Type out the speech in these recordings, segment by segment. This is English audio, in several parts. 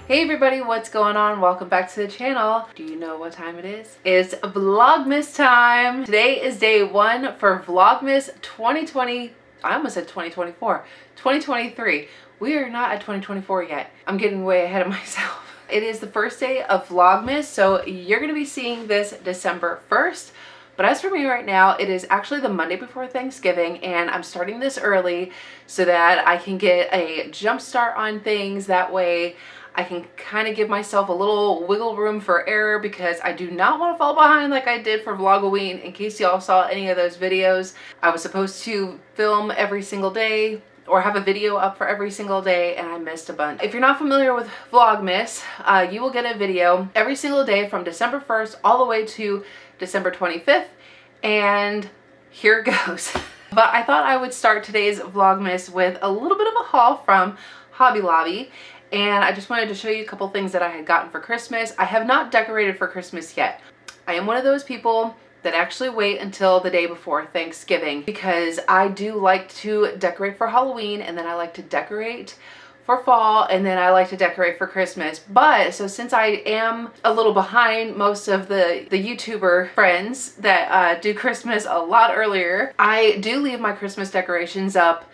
Hey everybody, what's going on? Welcome back to the channel. Do you know what time it is? It's Vlogmas time. Today is day one for Vlogmas 2020. I almost said 2024. 2023. We are not at 2024 yet. I'm getting way ahead of myself. It is the first day of Vlogmas, so you're going to be seeing this December 1st. But as for me right now, it is actually the Monday before Thanksgiving, and I'm starting this early so that I can get a jump start on things. That way I can kind of give myself a little wiggle room for error, because I do not want to fall behind like I did for Vlogoween. In case y'all saw any of those videos, I was supposed to film every single day or have a video up for every single day, and I missed a bunch. If you're not familiar with Vlogmas, you will get a video every single day from December 1st all the way to December 25th, and here it goes. But I thought I would start today's Vlogmas with a little bit of a haul from Hobby Lobby, and I just wanted to show you a couple things that I had gotten for Christmas. I have not decorated for Christmas yet. I am one of those people that actually wait until the day before Thanksgiving, because I do like to decorate for Halloween, and then I like to decorate for fall, and then I like to decorate for Christmas. But so since I am a little behind most of the YouTuber friends that do Christmas a lot earlier, I do leave my Christmas decorations up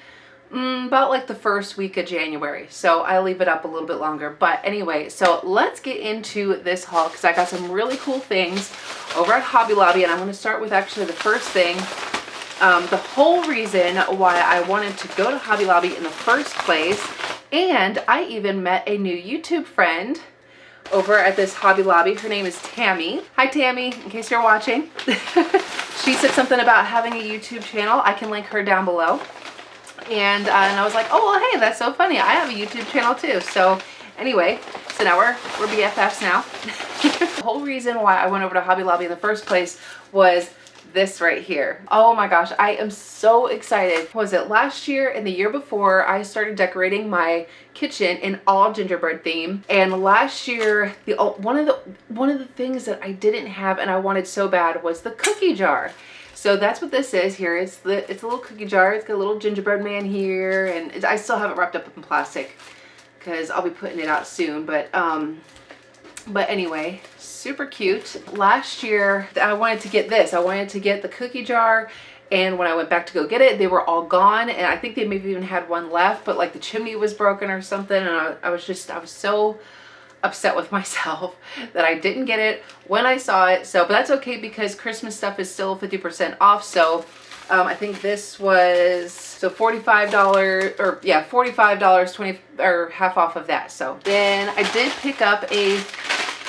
about like the first week of January. So I leave it up a little bit longer. But anyway, so let's get into this haul, because I got some really cool things over at Hobby Lobby, and I'm going to start with actually the first thing. The whole reason why I wanted to go to Hobby Lobby in the first place, and I even met a new YouTube friend over at this Hobby Lobby. Her name is Tammy. Hi Tammy, in case you're watching. She said something about having a YouTube channel. I can link her down below. And I was like, oh, well, hey, that's so funny. I have a YouTube channel too. So anyway, so now we're BFFs now. The whole reason why I went over to Hobby Lobby in the first place was this right here. Oh my gosh, I am so excited. Was it last year and the year before, I started decorating my kitchen in all gingerbread theme. And last year, one of the things that I didn't have and I wanted so bad was the cookie jar. So that's what this is here. It's a little cookie jar. It's got a little gingerbread man here, and I still have it wrapped up in plastic because I'll be putting it out soon. But anyway, super cute. Last year I wanted to get this. I wanted to get the cookie jar, and when I went back to go get it, they were all gone, and I think they maybe even had one left, but like the chimney was broken or something, and I was so upset with myself that I didn't get it when I saw it. So, but that's okay, because Christmas stuff is still 50% off. So I think this was $45, or yeah, $45, 20 or half off of that. So then I did pick up a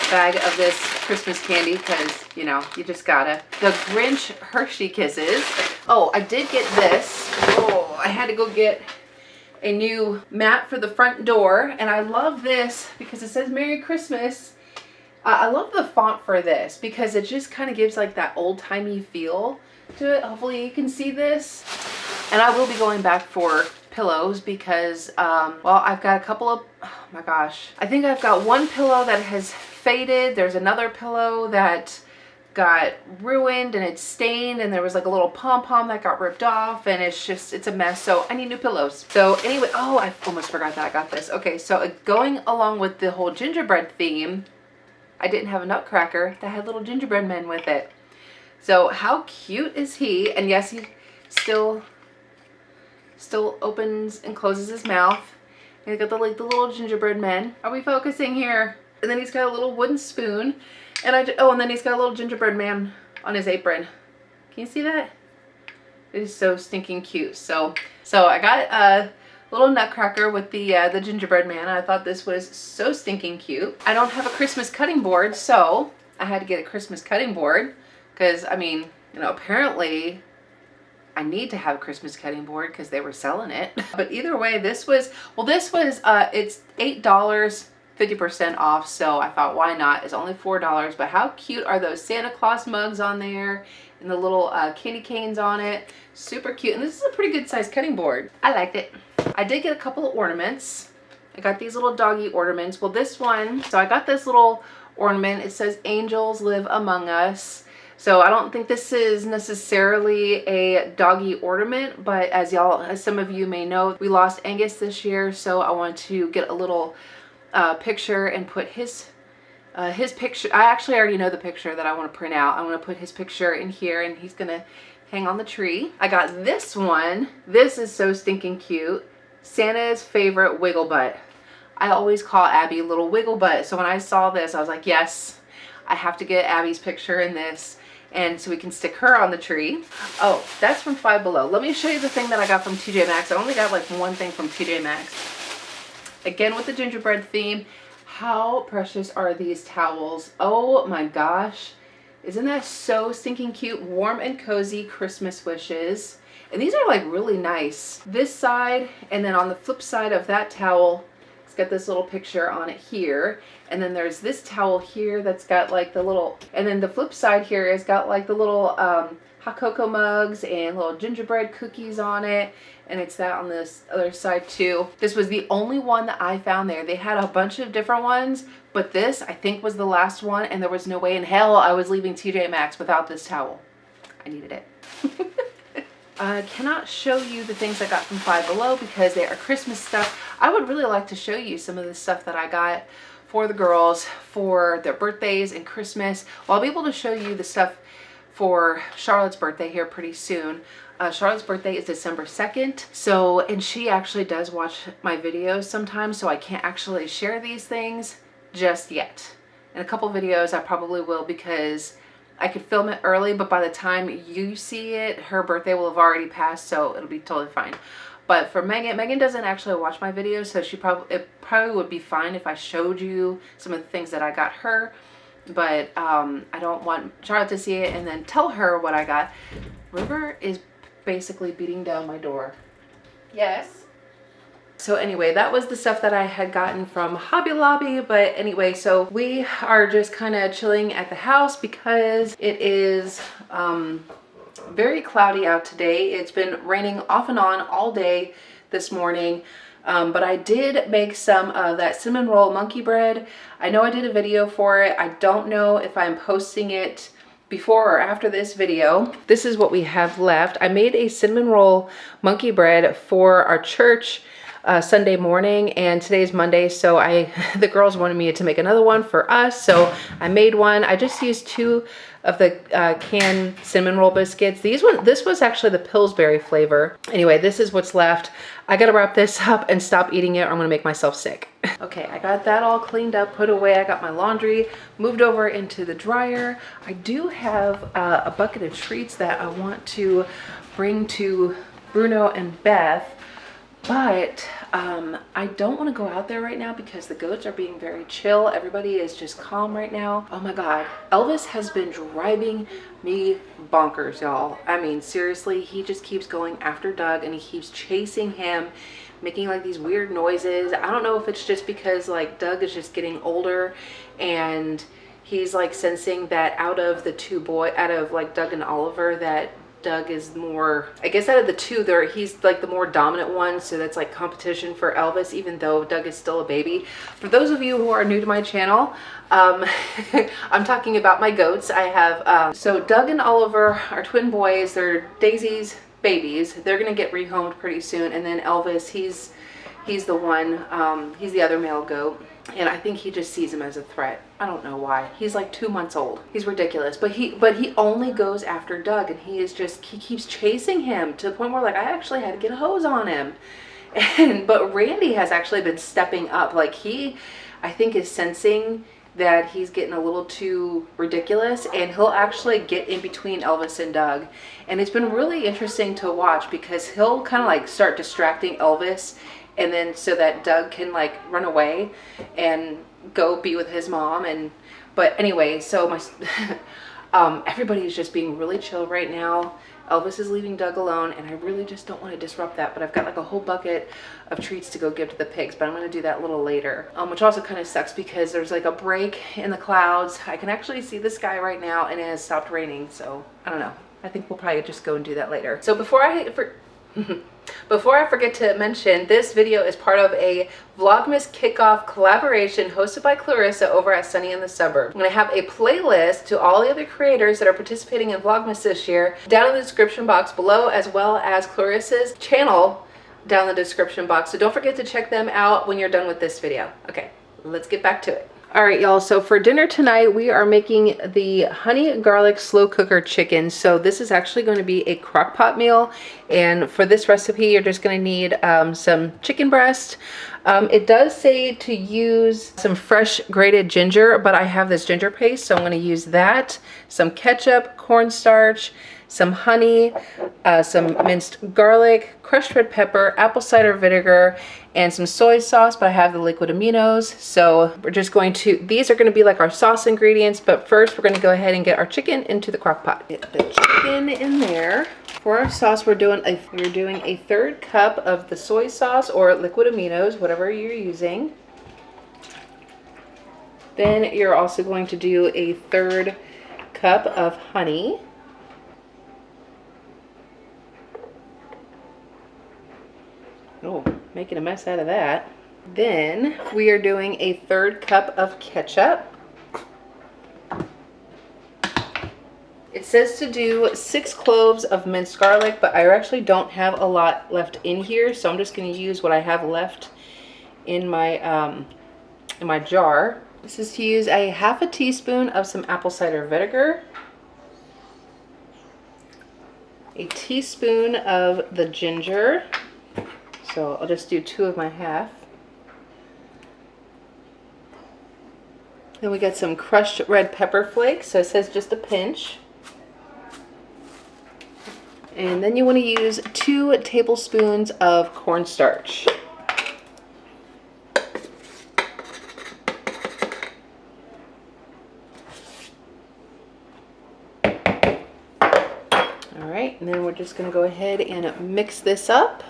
bag of this Christmas candy, because you know, you just gotta. The Grinch Hershey Kisses. Oh, I did get this. Oh, I had to go get a new mat for the front door, and I love this because it says Merry Christmas. I love the font for this because it just kind of gives like that old-timey feel to it. Hopefully you can see this. And I will be going back for pillows because well, I've got a couple of, oh my gosh, I think I've got one pillow that has faded. There's another pillow that got ruined and it's stained, and there was like a little pom-pom that got ripped off, and it's a mess. So I need new pillows. So anyway, oh, I almost forgot that I got this. Okay, so going along with the whole gingerbread theme, I didn't have a nutcracker that had little gingerbread men with it. So how cute is he? And yes, he still opens and closes his mouth. And he's got the little gingerbread men. Are we focusing here? And then he's got a little wooden spoon. And and then he's got a little gingerbread man on his apron. Can you see that? It is so stinking cute. So I got a little nutcracker with the gingerbread man. I thought this was so stinking cute. I don't have a Christmas cutting board, so I had to get a Christmas cutting board, because I mean, you know, apparently I need to have a Christmas cutting board because they were selling it. But either way, it's $8. 50% off, so I thought, why not? It's only $4, but how cute are those Santa Claus mugs on there, and the little candy canes on it. Super cute, and this is a pretty good size cutting board. I liked it. I did get a couple of ornaments. I got these little doggy ornaments. Well, this one, so I got this little ornament. It says angels live among us. So I don't think this is necessarily a doggy ornament, but as some of you may know, we lost Angus this year, so I wanted to get a little picture and put his picture. I actually already know the picture that I want to print out. I want to put his picture in here, and he's gonna hang on the tree. I got this one. This is so stinking cute. Santa's favorite wiggle butt. I always call Abby Little Wiggle Butt. So when I saw this, I was like, yes, I have to get Abby's picture in this, and so we can stick her on the tree. Oh, that's from Five Below. Let me show you the thing that I got from TJ Maxx. I only got like one thing from TJ Maxx. Again with the gingerbread theme. How precious are these towels? Oh my gosh. Isn't that so stinking cute? Warm and cozy Christmas wishes. And these are like really nice. This side, and then on the flip side of that towel, it's got this little picture on it here. And then there's this towel here that's got like the little, and then the flip side here has got like the little hot cocoa mugs and little gingerbread cookies on it. And it's that on this other side too. This was the only one that I found there. They had a bunch of different ones, but this I think was the last one, and there was no way in hell I was leaving TJ Maxx without this towel. I needed it. I cannot show you the things I got from Five Below because they are Christmas stuff. I would really like to show you some of the stuff that I got for the girls for their birthdays and Christmas. Well, I'll be able to show you the stuff for Charlotte's birthday here pretty soon. Charlotte's birthday is December 2nd. So, and she actually does watch my videos sometimes, so I can't actually share these things just yet. In a couple videos, I probably will, because I could film it early, but by the time you see it, her birthday will have already passed, so it'll be totally fine. But for Megan doesn't actually watch my videos, so it probably would be fine if I showed you some of the things that I got her. But I don't want Charlotte to see it and then tell her what I got. River is basically beating down my door. Yes. So anyway, that was the stuff that I had gotten from Hobby Lobby. But anyway, so we are just kind of chilling at the house because it is very cloudy out today. It's been raining off and on all day this morning. But I did make some of that cinnamon roll monkey bread. I know I did a video for it. I don't know if I'm posting it before or after this video. This is what we have left. I made a cinnamon roll monkey bread for our church Sunday morning, and today's Monday, so the girls wanted me to make another one for us, so I made one. I just used 2 of the canned cinnamon roll biscuits. This was actually the Pillsbury flavor. Anyway, this is what's left. I gotta wrap this up and stop eating it, or I'm gonna make myself sick. Okay, I got that all cleaned up, put away. I got my laundry moved over into the dryer. I do have a bucket of treats that I want to bring to Bruno and Beth, but I don't want to go out there right now because the goats are being very chill. Everybody is just calm right now. Oh my God. Elvis has been driving me bonkers, y'all. I mean, seriously, he just keeps going after Doug and he keeps chasing him, making like these weird noises. I don't know if it's just because like Doug is just getting older and he's like sensing that out of like Doug and Oliver, that Doug is more, I guess out of the two there, he's like the more dominant one, so that's like competition for Elvis, even though Doug is still a baby. For those of you who are new to my channel, I'm talking about my goats. I have so Doug and Oliver are twin boys. They're Daisy's babies. They're gonna get rehomed pretty soon, and then Elvis, he's the one, he's the other male goat. And I think he just sees him as a threat. I don't know why. He's like 2 months old. He's ridiculous. But he only goes after Doug, and he keeps chasing him to the point where like I actually had to get a hose on him. But Randy has actually been stepping up. Like I think is sensing that he's getting a little too ridiculous, and he'll actually get in between Elvis and Doug. And it's been really interesting to watch because he'll kind of like start distracting Elvis, and then so that Doug can like run away and go be with his mom. But anyway, so everybody is just being really chill right now. Elvis is leaving Doug alone, and I really just don't want to disrupt that, but I've got like a whole bucket of treats to go give to the pigs, but I'm going to do that a little later, which also kind of sucks because there's like a break in the clouds. I can actually see the sky right now, and it has stopped raining, so I don't know. I think we'll probably just go and do that later. So before I forget to mention, this video is part of a Vlogmas kickoff collaboration hosted by Clarissa over at Sunny in the Suburb. I'm going to have a playlist to all the other creators that are participating in Vlogmas this year down in the description box below, as well as Clarissa's channel down in the description box. So don't forget to check them out when you're done with this video. Okay, let's get back to it. All right, y'all, so for dinner tonight, we are making the honey garlic slow cooker chicken. So this is actually going to be a crock pot meal. And for this recipe, you're just going to need some chicken breast. It does say to use some fresh grated ginger, but I have this ginger paste, so I'm going to use that. Some ketchup, cornstarch, some honey, some minced garlic, crushed red pepper, apple cider vinegar, and some soy sauce, but I have the liquid aminos. So we're just going to, these are going to be like our sauce ingredients, but first we're going to go ahead and get our chicken into the crock pot. Get the chicken in there. For our sauce, we're doing a 1/3 cup of the soy sauce or liquid aminos, whatever you're using. Then you're also going to do a 1/3 cup of honey. Oh, making a mess out of that. Then we are doing a 1/3 cup of ketchup. It says to do 6 cloves of minced garlic, but I actually don't have a lot left in here, so I'm just going to use what I have left in my jar. This is to use a 1/2 teaspoon of some apple cider vinegar, a teaspoon of the ginger. So I'll just do 2 of my 1/2. Then we got some crushed red pepper flakes, so it says just a pinch. And then you want to use 2 tablespoons of cornstarch. All right, and then we're just going to go ahead and mix this up.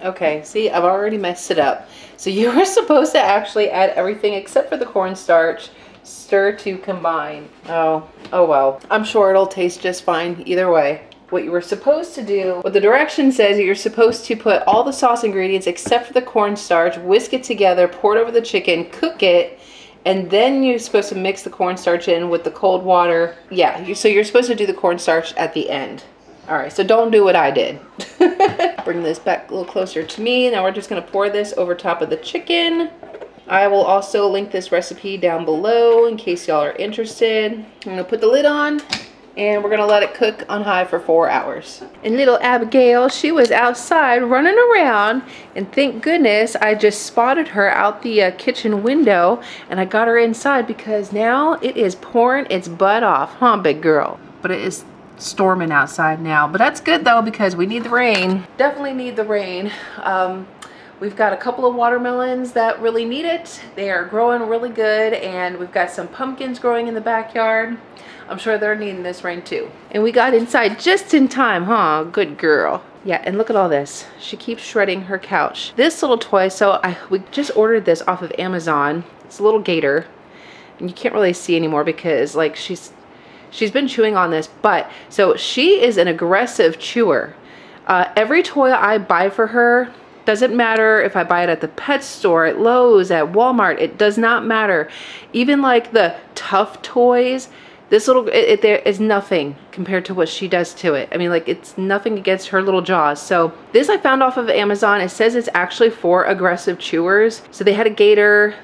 Okay, see, I've already messed it up. So you were supposed to actually add everything except for the cornstarch, stir to combine. Oh well. I'm sure it'll taste just fine either way. What you were supposed to do, what the direction says, you're supposed to put all the sauce ingredients except for the cornstarch, whisk it together, pour it over the chicken, cook it, and then you're supposed to mix the cornstarch in with the cold water. Yeah, so you're supposed to do the cornstarch at the end. All right, so don't do what I did. Bring this back a little closer to me. Now we're just gonna pour this over top of the chicken. I will also link this recipe down below in case y'all are interested. I'm gonna put the lid on and we're gonna let it cook on high for 4 hours. And little Abigail, she was outside running around, and thank goodness I just spotted her out the kitchen window, and I got her inside because now it is pouring its butt off, huh, big girl? But it is storming outside now, but that's good though because we need the rain. Definitely need the rain. We've got a couple of watermelons that really need it. They are growing really good, and we've got some pumpkins growing in the backyard. I'm sure they're needing this rain too. And we got inside just in time, huh? Good girl. Yeah, and look at all this. She keeps shredding her couch. This little toy, so we just ordered this off of Amazon. It's a little gator, and you can't really see anymore because like she's been chewing on this, but so she is an aggressive chewer. Every toy I buy for her, doesn't matter if I buy it at the pet store, at Lowe's, at Walmart, it does not matter. Even like the tough toys, this little, there is nothing compared to what she does to it. I mean, like, it's nothing against her little jaws. So this I found off of Amazon. It says it's actually for aggressive chewers. So they had a gator,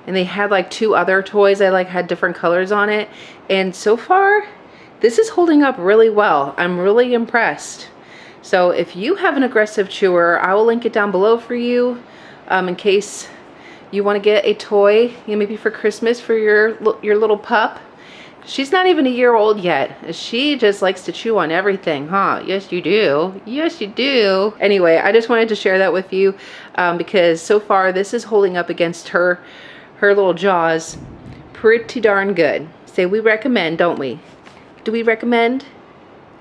and they had like 2 other toys that like had different colors on it. And so far, this is holding up really well. I'm really impressed. So if you have an aggressive chewer, I will link it down below for you in case you want to get a toy, maybe for Christmas for your little pup. She's not even a year old yet. She just likes to chew on everything, huh? Yes, you do. Yes, you do. Anyway, I just wanted to share that with you because so far this is holding up against her little jaws pretty darn good. Say we recommend, don't we? Do we recommend?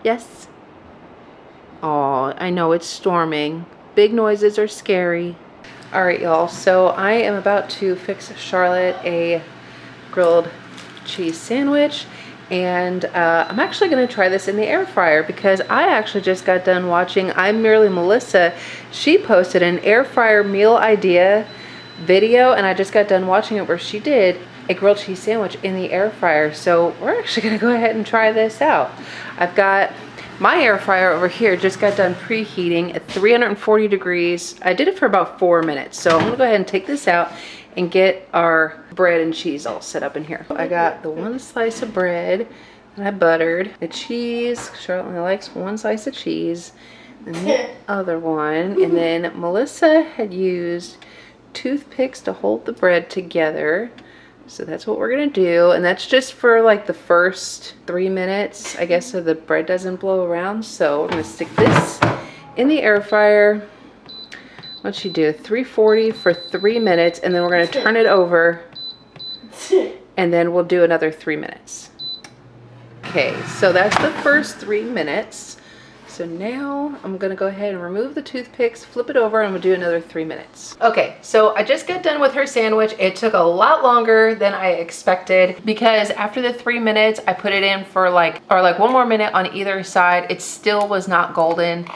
Yes? Oh, I know it's storming. Big noises are scary. All right, y'all. So I am about to fix Charlotte a grilled cheese sandwich, and I'm actually going to try this in the air fryer because I actually just got done watching I'm Merely Melissa. She posted an air fryer meal idea video, and I just got done watching it where she did a grilled cheese sandwich in the air fryer. So we're actually going to go ahead and try this out. I've got my air fryer over here, just got done preheating at 340 degrees. I did it for about 4 minutes. So I'm going to go ahead and take this out and get our bread and cheese all set up in here. I got the one slice of bread that I buttered. The cheese, Charlotte only likes one slice of cheese, and the other one. And then Melissa had used toothpicks to hold the bread together. So that's what we're gonna do. And that's just for like the first 3 minutes, I guess, so the bread doesn't blow around. So we're gonna stick this in the air fryer. What'd she do? 340 for 3 minutes, and then we're gonna turn it over, and then we'll do another 3 minutes. Okay, so that's the first 3 minutes. So now I'm gonna go ahead and remove the toothpicks, flip it over, and we'll do another 3 minutes. Okay, so I just got done with her sandwich. It took a lot longer than I expected because after the 3 minutes, I put it in for like 1 more minute on either side. It still was not golden.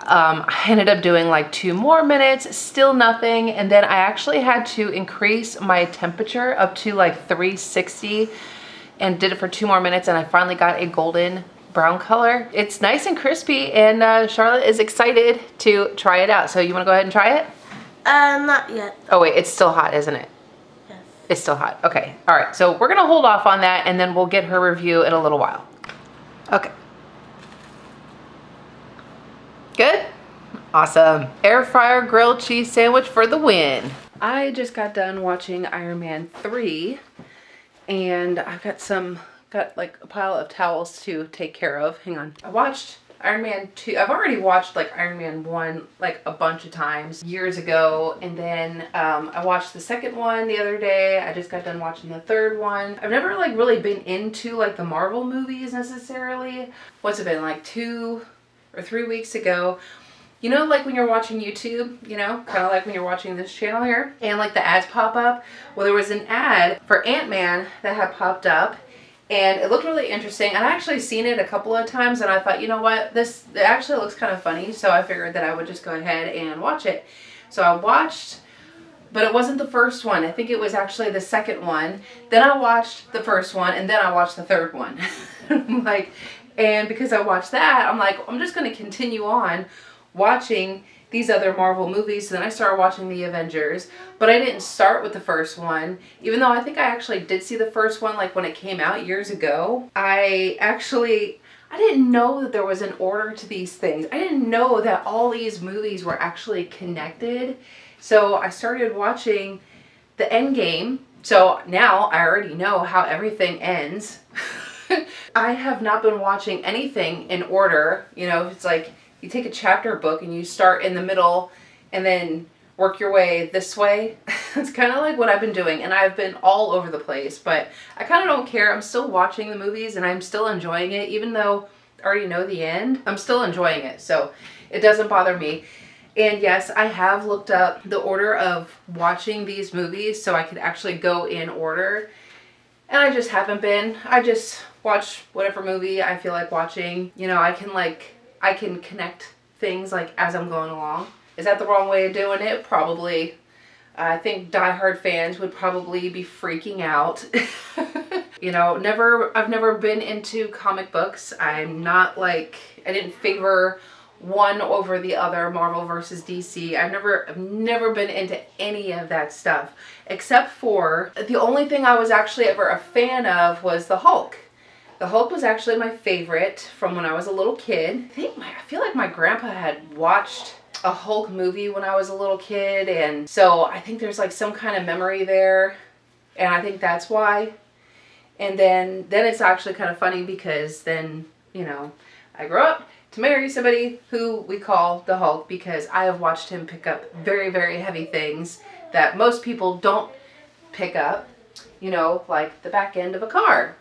I ended up doing like 2 more minutes, still nothing. And then I actually had to increase my temperature up to like 360 and did it for 2 more minutes. And I finally got a golden brown color. It's nice and crispy, and Charlotte is excited to try it out. So you wanna go ahead and try it? Not yet. Oh wait, it's still hot, isn't it? Yes. It's still hot, okay. All right, so we're gonna hold off on that and then we'll get her review in a little while. Okay. Good? Awesome. Air fryer grilled cheese sandwich for the win. I just got done watching Iron Man 3, and I've got like a pile of towels to take care of. Hang on. I watched Iron Man 2. I've already watched like Iron Man 1 like a bunch of times years ago, and then I watched the second one the other day. I just got done watching the third one. I've never like really been into like the Marvel movies necessarily. What's it been, like 2 or 3 weeks ago? You know, like when you're watching YouTube, you know, kind of like when you're watching this channel here, and like the ads pop up. Well, there was an ad for Ant-Man that had popped up, and it looked really interesting. And I actually seen it a couple of times, and I thought, you know what, it actually looks kind of funny. So I figured that I would just go ahead and watch it. So I watched, but it wasn't the first one. I think it was actually the second one. Then I watched the first one, and then I watched the third one. And because I watched that, I'm like, I'm just going to continue on watching these other Marvel movies. So then I started watching the Avengers, but I didn't start with the first one, even though I think I actually did see the first one like when it came out years ago. I didn't know that there was an order to these things. I didn't know that all these movies were actually connected. So I started watching the end game. So now I already know how everything ends. I have not been watching anything in order. You know, it's like you take a chapter book and you start in the middle and then work your way this way. It's kind of like what I've been doing, and I've been all over the place, but I kind of don't care. I'm still watching the movies and I'm still enjoying it. Even though I already know the end, I'm still enjoying it. So it doesn't bother me. And yes, I have looked up the order of watching these movies so I could actually go in order. And I just haven't been. I just watch whatever movie I feel like watching. You know, I can connect things like as I'm going along. Is that the wrong way of doing it? Probably. I think diehard fans would probably be freaking out. You know, I've never been into comic books. I'm not like, I didn't favor one over the other, Marvel versus DC. I've never been into any of that stuff, except for the only thing I was actually ever a fan of was the Hulk. The Hulk was actually my favorite from when I was a little kid. I feel like my grandpa had watched a Hulk movie when I was a little kid, and so I think there's like some kind of memory there, and I think that's why. And then it's actually kind of funny because then, you know, I grew up to marry somebody who we call the Hulk because I have watched him pick up very, very heavy things that most people don't pick up, you know, like the back end of a car.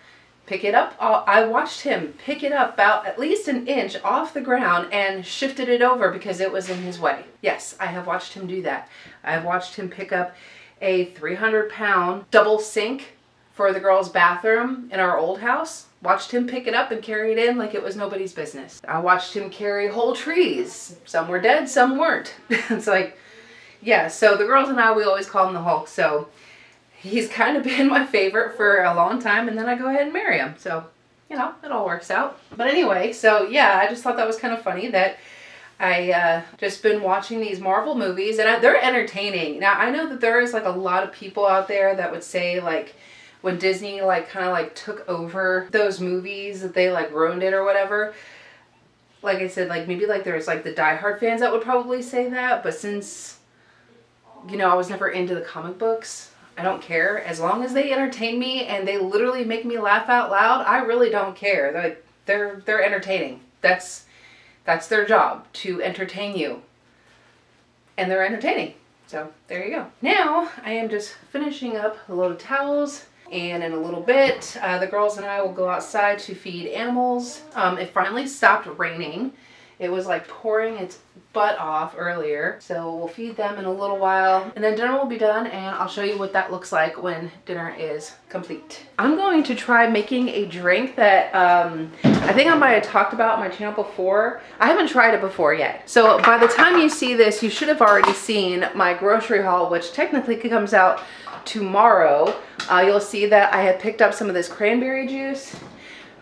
Pick it up. I watched him pick it up about at least an inch off the ground and shifted it over because it was in his way. Yes, I have watched him do that. I have watched him pick up a 300-pound double sink for the girls' bathroom in our old house. Watched him pick it up and carry it in like it was nobody's business. I watched him carry whole trees. Some were dead, some weren't. It's like, yeah, so the girls and I, we always call him the Hulk. So he's kind of been my favorite for a long time, and then I go ahead and marry him. So, you know, it all works out. But anyway, so yeah, I just thought that was kind of funny that I just been watching these Marvel movies, and they're entertaining. Now, I know that there is like a lot of people out there that would say like when Disney like kind of like took over those movies that they like ruined it or whatever. Like I said, like maybe like there's like the diehard fans that would probably say that, but since, you know, I was never into the comic books, I don't care. As long as they entertain me and they literally make me laugh out loud, I really don't care. They're entertaining. That's their job, to entertain you. And they're entertaining. So there you go. Now I am just finishing up a load of towels, and in a little bit the girls and I will go outside to feed animals. It finally stopped raining. It was like pouring its butt off earlier. So we'll feed them in a little while, and then dinner will be done, and I'll show you what that looks like when dinner is complete. I'm going to try making a drink that I think I might have talked about on my channel before. I haven't tried it before yet. So by the time you see this, you should have already seen my grocery haul, which technically comes out tomorrow. You'll see that I have picked up some of this cranberry juice,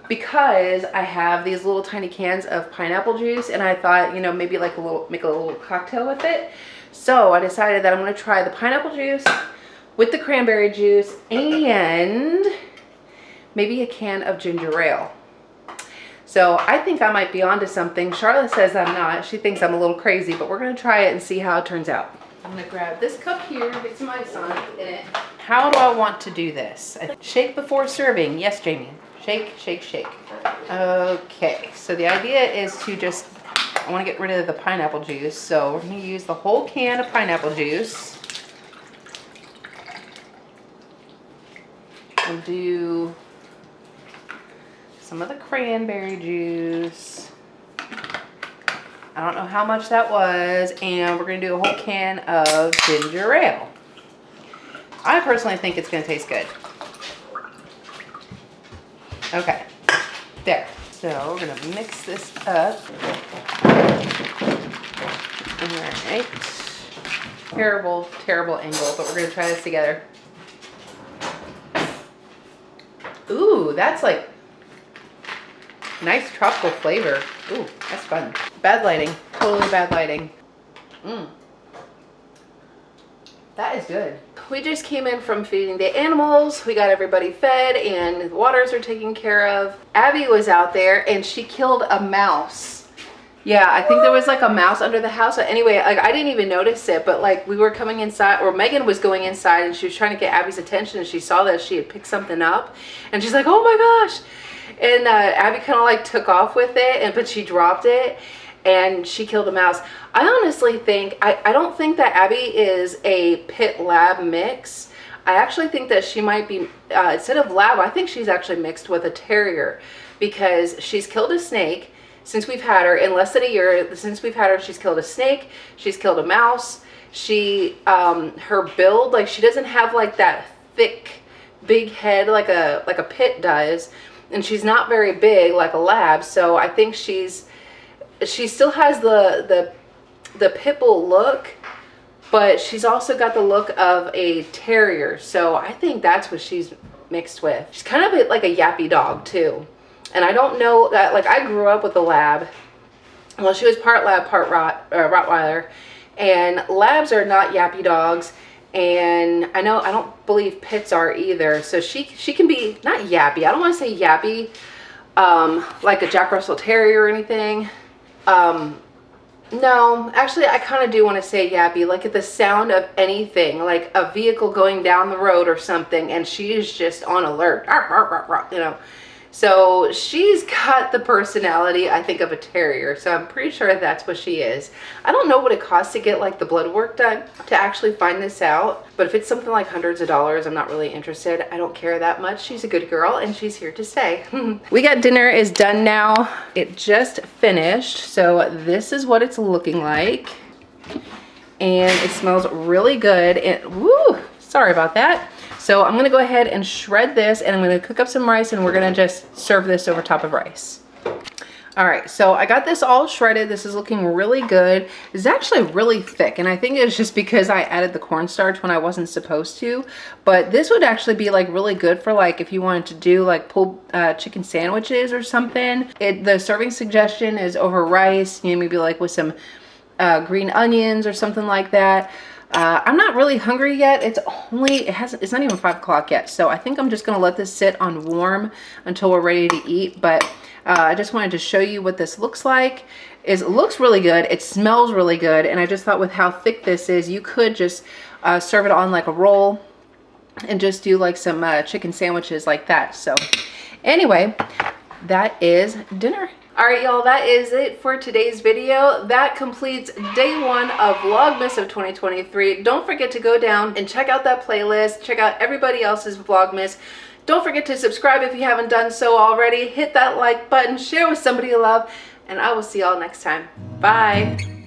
because I have these little tiny cans of pineapple juice, and I thought, you know, maybe like make a little cocktail with it. So I decided that I'm going to try the pineapple juice with the cranberry juice and maybe a can of ginger ale. So I think I might be onto something. Charlotte says I'm not. She thinks I'm a little crazy, but we're going to try it and see how it turns out. I'm going to grab this cup here, get some ice on it. How do I want to do this? Shake before serving. Yes, Jamie. Shake, shake, shake. Okay, so the idea is to just, I want to get rid of the pineapple juice. So we're going to use the whole can of pineapple juice. We'll do some of the cranberry juice. I don't know how much that was. And we're going to do a whole can of ginger ale. I personally think it's going to taste good. Okay, there. So we're gonna mix this up. All right. Terrible, terrible angle, but we're gonna try this together. Ooh, that's like nice tropical flavor. Ooh, that's fun. Bad lighting, totally bad lighting. That is good. We just came in from feeding the animals. We got everybody fed and the waters are taken care of. Abby was out there and she killed a mouse. Yeah, I think there was like a mouse under the house. But anyway, like I didn't even notice it, but like we were coming inside, or Megan was going inside, and she was trying to get Abby's attention, and she saw that she had picked something up, and she's like, oh my gosh. And Abby kind of like took off with it, but she dropped it. And she killed a mouse. I honestly think, I don't think that Abby is a pit lab mix. I actually think that she might be, instead of lab, I think she's actually mixed with a terrier, because she's killed a snake since we've had her. In less than a year since we've had her, she's killed a snake, she's killed a mouse. She, her build, like she doesn't have like that thick, big head like a pit does. And she's not very big like a lab. So I think she still has the pit bull look, but she's also got the look of a terrier. So I think that's what she's mixed with. She's kind of like a yappy dog too. And I don't know that, like I grew up with a lab. Well, she was part lab, part Rottweiler. And labs are not yappy dogs. And I don't believe pits are either. So she can be not yappy. I don't want to say yappy like a Jack Russell Terrier or anything. No, actually I kind of do want to say yappy, like at the sound of anything, like a vehicle going down the road or something, and she is just on alert, you know. So she's got the personality, I think, of a terrier. So I'm pretty sure that's what she is. I don't know what it costs to get like the blood work done to actually find this out. But if it's something like hundreds of dollars, I'm not really interested. I don't care that much. She's a good girl and she's here to stay. We got dinner is done now. It just finished. So this is what it's looking like. And it smells really good. And woo, sorry about that. So I'm gonna go ahead and shred this, and I'm gonna cook up some rice, and we're gonna just serve this over top of rice. All right, so I got this all shredded. This is looking really good. It's actually really thick, and I think it's just because I added the cornstarch when I wasn't supposed to. But this would actually be like really good for like if you wanted to do like pulled chicken sandwiches or something. The serving suggestion is over rice, you know, maybe like with some green onions or something like that. I'm not really hungry yet. It's not even 5 o'clock yet. So I think I'm just gonna let this sit on warm until we're ready to eat. But I just wanted to show you what this looks like. It looks really good. It smells really good. And I just thought with how thick this is, you could just serve it on like a roll and just do like some chicken sandwiches like that. So anyway, that is dinner. All right, y'all, that is it for today's video. That completes day 1 of Vlogmas of 2023. Don't forget to go down and check out that playlist. Check out everybody else's Vlogmas. Don't forget to subscribe if you haven't done so already. Hit that like button, share with somebody you love, and I will see y'all next time. Bye.